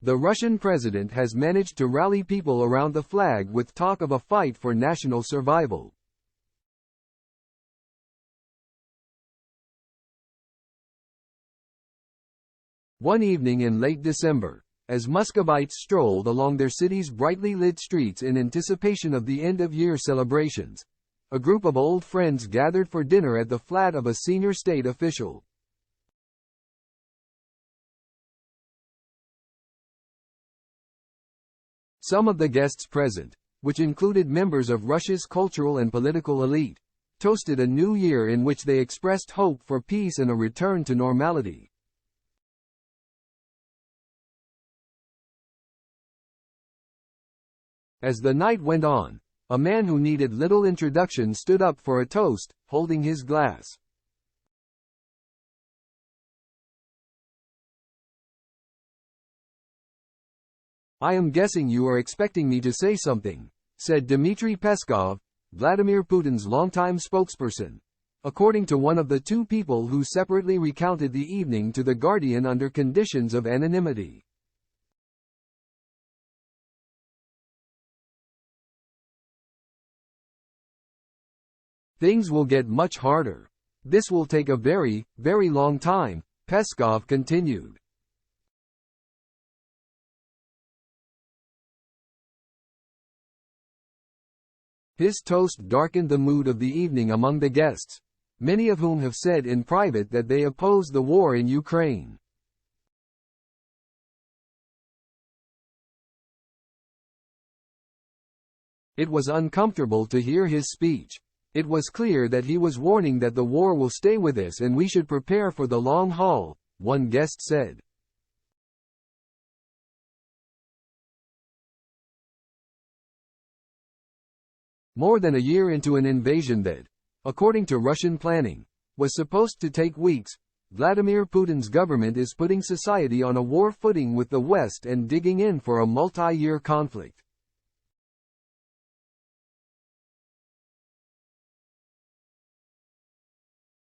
The Russian president has managed to rally people around the flag with talk of a fight for national survival. One evening in late December, as Muscovites strolled along their city's brightly lit streets in anticipation of the end-of-year celebrations, a group of old friends gathered for dinner at the flat of a senior state official. Some of the guests present, which included members of Russia's cultural and political elite, toasted a new year in which they expressed hope for peace and a return to normality. As the night went on, a man who needed little introduction stood up for a toast, holding his glass. "I am guessing you are expecting me to say something," said Dmitry Peskov, Vladimir Putin's longtime spokesperson, according to one of the two people who separately recounted the evening to The Guardian under conditions of anonymity. "Things will get much harder. This will take a very, very long time," Peskov continued. His toast darkened the mood of the evening among the guests, many of whom have said in private that they oppose the war in Ukraine. It was uncomfortable to hear his speech. It was clear that he was warning that the war will stay with us and we should prepare for the long haul, one guest said. More than a year into an invasion that, according to Russian planning, was supposed to take weeks, Vladimir Putin's government is putting society on a war footing with the West and digging in for a multi-year conflict.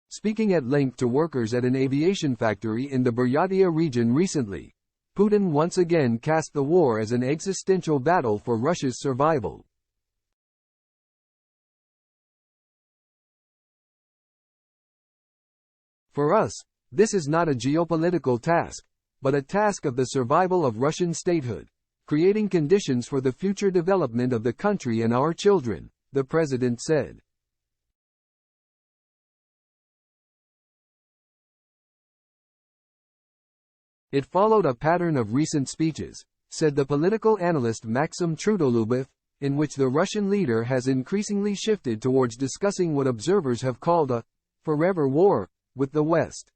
Speaking at length to workers at an aviation factory in the Buryatia region recently, Putin once again cast the war as an existential battle for Russia's survival. "For us, this is not a geopolitical task, but a task of the survival of Russian statehood, creating conditions for the future development of the country and our children," the president said. "It followed a pattern of recent speeches," said the political analyst Maxim Trudolubov, in which the Russian leader has increasingly shifted towards discussing what observers have called a forever war with the West.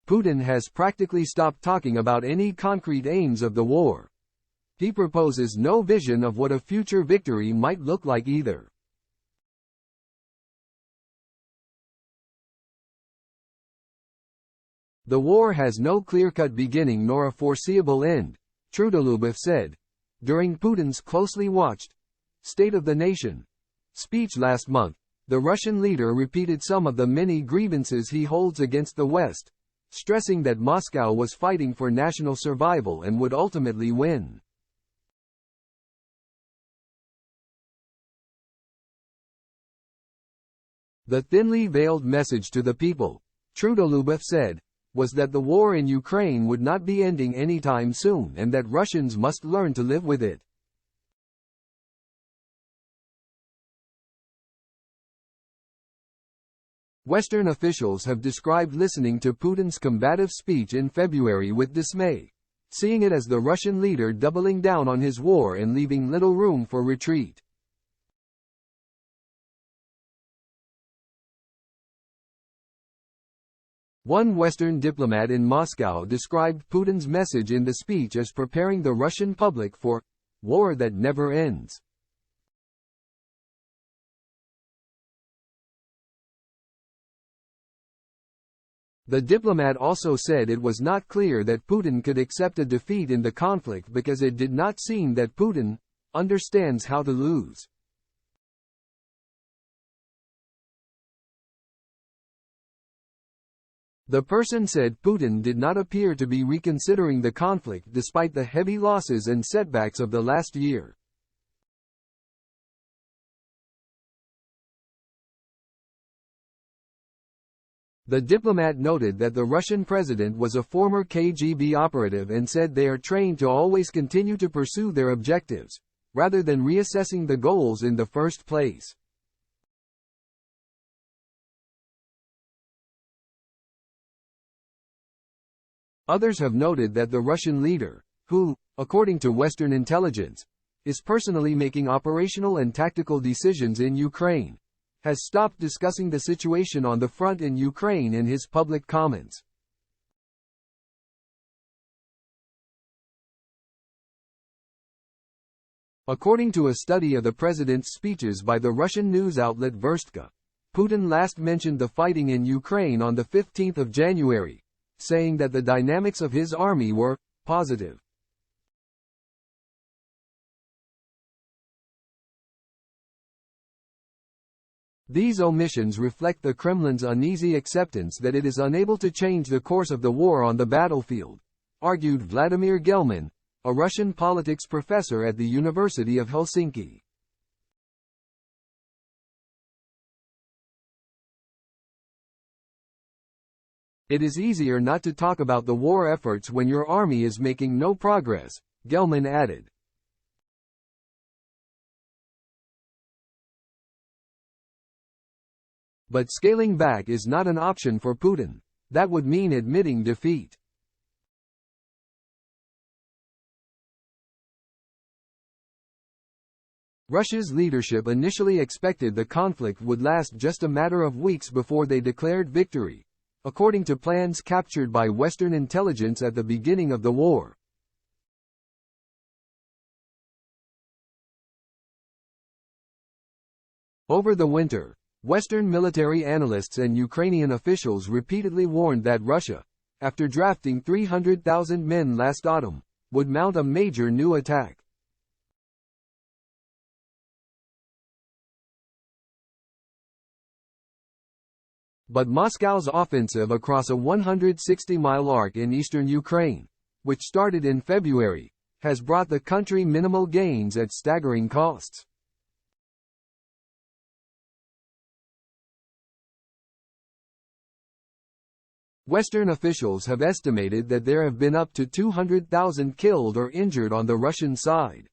Putin has practically stopped talking about any concrete aims of the war. He proposes no vision of what a future victory might look like either. "The war has no clear-cut beginning nor a foreseeable end," Trudolubov said, during Putin's closely watched State of the Nation speech last month. The Russian leader repeated some of the many grievances he holds against the West, stressing that Moscow was fighting for national survival and would ultimately win. "The thinly veiled message to the people," Trudolubov said, was that the war in Ukraine would not be ending anytime soon and that Russians must learn to live with it. Western officials have described listening to Putin's combative speech in February with dismay, seeing it as the Russian leader doubling down on his war and leaving little room for retreat. One Western diplomat in Moscow described Putin's message in the speech as preparing the Russian public for war that never ends. The diplomat also said it was not clear that Putin could accept a defeat in the conflict because it did not seem that Putin understands how to lose. The person said Putin did not appear to be reconsidering the conflict despite the heavy losses and setbacks of the last year. The diplomat noted that the Russian president was a former KGB operative and said they are trained to always continue to pursue their objectives, rather than reassessing the goals in the first place. Others have noted that the Russian leader, who, according to Western intelligence, is personally making operational and tactical decisions in Ukraine, has stopped discussing the situation on the front in Ukraine in his public comments. According to a study of the president's speeches by the Russian news outlet Verstka, Putin last mentioned the fighting in Ukraine on the 15th of January, saying that the dynamics of his army were positive. These omissions reflect the Kremlin's uneasy acceptance that it is unable to change the course of the war on the battlefield, argued Vladimir Gelman, a Russian politics professor at the University of Helsinki. It is easier not to talk about the war efforts when your army is making no progress, Gelman added. But scaling back is not an option for Putin. That would mean admitting defeat. Russia's leadership initially expected the conflict would last just a matter of weeks before they declared victory, according to plans captured by Western intelligence at the beginning of the war. Over the winter, Western military analysts and Ukrainian officials repeatedly warned that Russia, after drafting 300,000 men last autumn, would mount a major new attack. But Moscow's offensive across a 160-mile arc in eastern Ukraine, which started in February, has brought the country minimal gains at staggering costs. Western officials have estimated that there have been up to 200,000 killed or injured on the Russian side.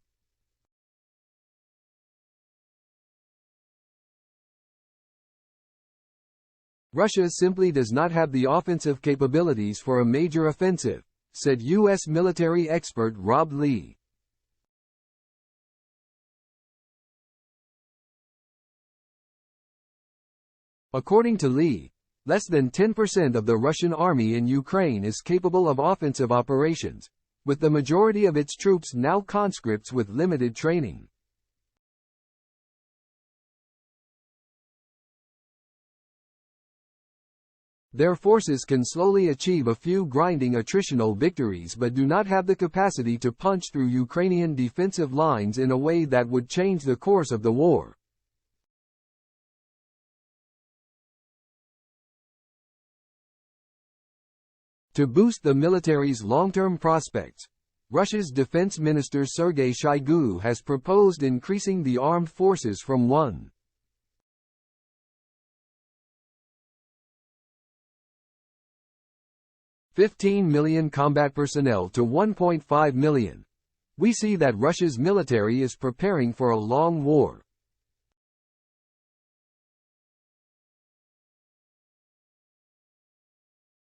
Russia simply does not have the offensive capabilities for a major offensive, said U.S. military expert Rob Lee. According to Lee, less than 10% of the Russian army in Ukraine is capable of offensive operations, with the majority of its troops now conscripts with limited training. Their forces can slowly achieve a few grinding attritional victories but do not have the capacity to punch through Ukrainian defensive lines in a way that would change the course of the war. To boost the military's long-term prospects, Russia's defense minister Sergei Shoigu has proposed increasing the armed forces from 1.15 million combat personnel to 1.5 million. We see that Russia's military is preparing for a long war.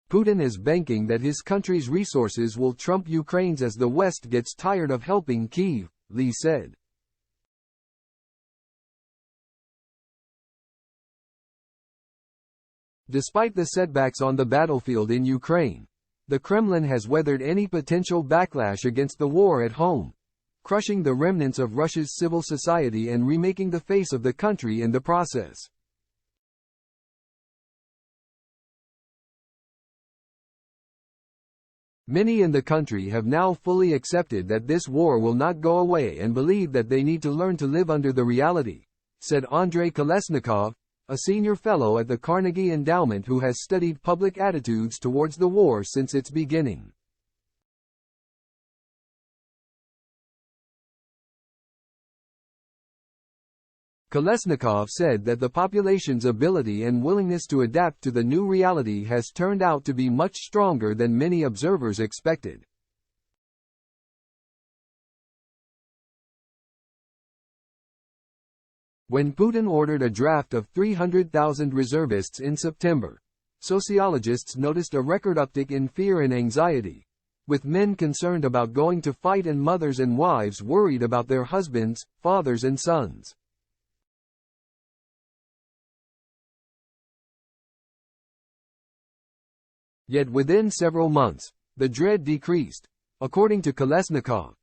Putin is banking that his country's resources will trump Ukraine's as the West gets tired of helping Kyiv, Lee said. Despite the setbacks on the battlefield in Ukraine, the Kremlin has weathered any potential backlash against the war at home, crushing the remnants of Russia's civil society and remaking the face of the country in the process. Many in the country have now fully accepted that this war will not go away and believe that they need to learn to live under the reality, said Andrei Kolesnikov, a senior fellow at the Carnegie Endowment who has studied public attitudes towards the war since its beginning. Kolesnikov said that the population's ability and willingness to adapt to the new reality has turned out to be much stronger than many observers expected. When Putin ordered a draft of 300,000 reservists in September, sociologists noticed a record uptick in fear and anxiety, with men concerned about going to fight and mothers and wives worried about their husbands, fathers and sons. Yet within several months, the dread decreased. According to Kolesnikov,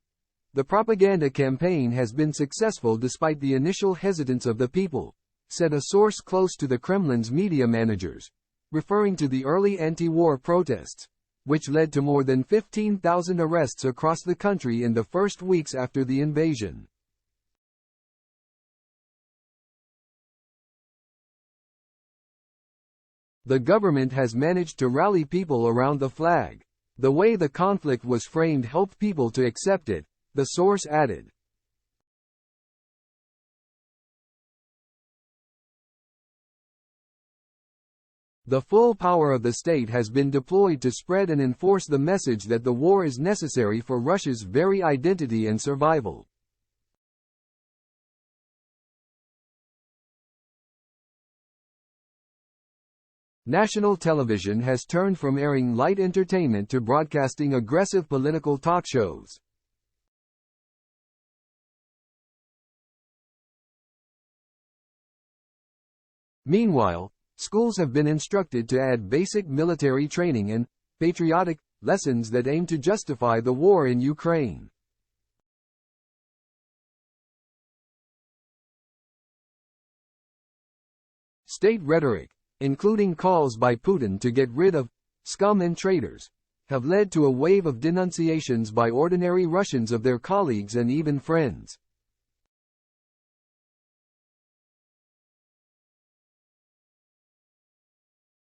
the propaganda campaign has been successful despite the initial hesitance of the people, said a source close to the Kremlin's media managers, referring to the early anti-war protests, which led to more than 15,000 arrests across the country in the first weeks after the invasion. The government has managed to rally people around the flag. The way the conflict was framed helped people to accept it, the source added. The full power of the state has been deployed to spread and enforce the message that the war is necessary for Russia's very identity and survival. National television has turned from airing light entertainment to broadcasting aggressive political talk shows. Meanwhile, schools have been instructed to add basic military training and patriotic lessons that aim to justify the war in Ukraine. State rhetoric, including calls by Putin to get rid of scum and traitors, have led to a wave of denunciations by ordinary Russians of their colleagues and even friends.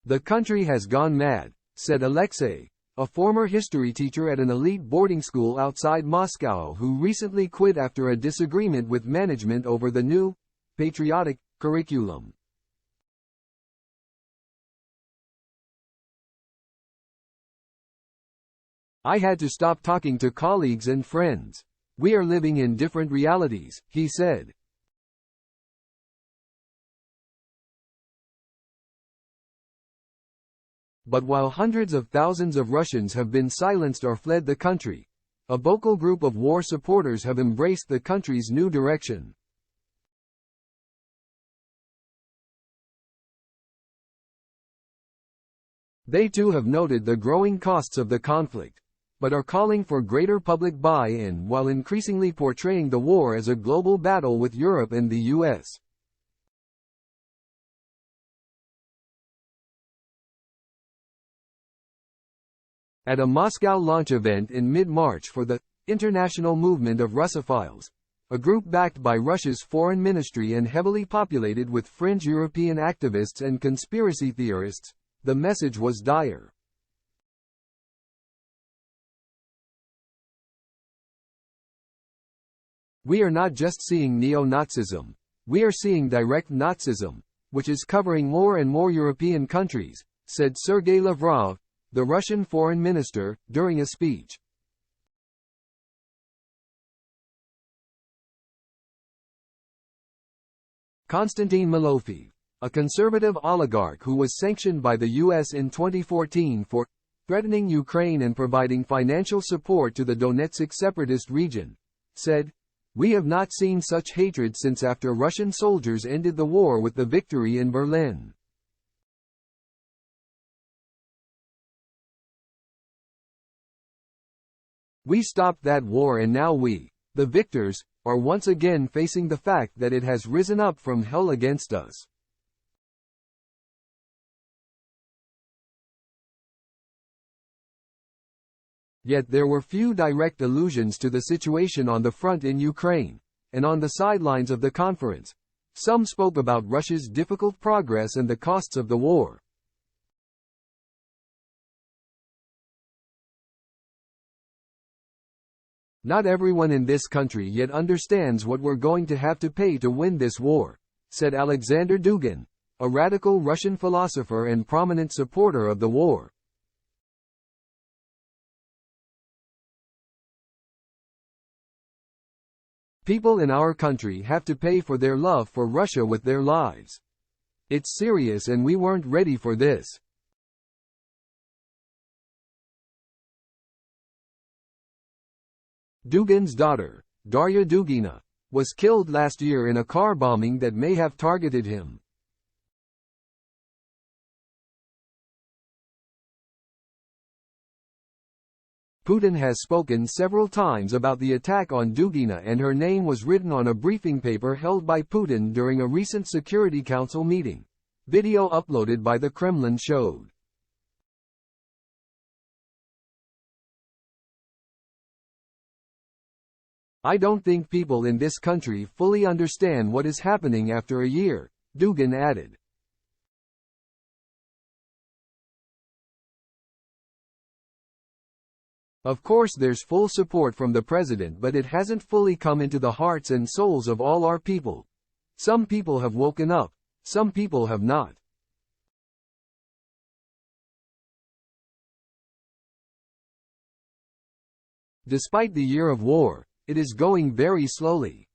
The country has gone mad, said Alexei, a former history teacher at an elite boarding school outside Moscow who recently quit after a disagreement with management over the new, patriotic, curriculum. I had to stop talking to colleagues and friends. We are living in different realities, he said. But while hundreds of thousands of Russians have been silenced or fled the country, a vocal group of war supporters have embraced the country's new direction. They too have noted the growing costs of the conflict, but are calling for greater public buy-in while increasingly portraying the war as a global battle with Europe and the US. At a Moscow launch event in mid-March for the International Movement of Russophiles, a group backed by Russia's foreign ministry and heavily populated with fringe European activists and conspiracy theorists, the message was dire. We are not just seeing neo-Nazism, we are seeing direct Nazism, which is covering more and more European countries, said Sergei Lavrov, the Russian foreign minister, during a speech. Konstantin Malofeev, a conservative oligarch who was sanctioned by the US in 2014 for threatening Ukraine and providing financial support to the Donetsk separatist region, said, "We have not seen such hatred since after Russian soldiers ended the war with the victory in Berlin." We stopped that war and now we, the victors, are once again facing the fact that it has risen up from hell against us. Yet there were few direct allusions to the situation on the front in Ukraine, and on the sidelines of the conference, Some spoke about Russia's difficult progress and the costs of the war. Not everyone in this country yet understands what we're going to have to pay to win this war, said Alexander Dugin, a radical Russian philosopher and prominent supporter of the war. People in our country have to pay for their love for Russia with their lives. It's serious and we weren't ready for this. Dugin's daughter, Darya Dugina, was killed last year in a car bombing that may have targeted him. Putin has spoken several times about the attack on Dugina, and her name was written on a briefing paper held by Putin during a recent Security Council meeting. Video uploaded by the Kremlin showed. I don't think people in this country fully understand what is happening after a year, Dugin added. Of course there's full support from the president, but it hasn't fully come into the hearts and souls of all our people. Some people have woken up, some people have not. Despite the year of war, it is going very slowly.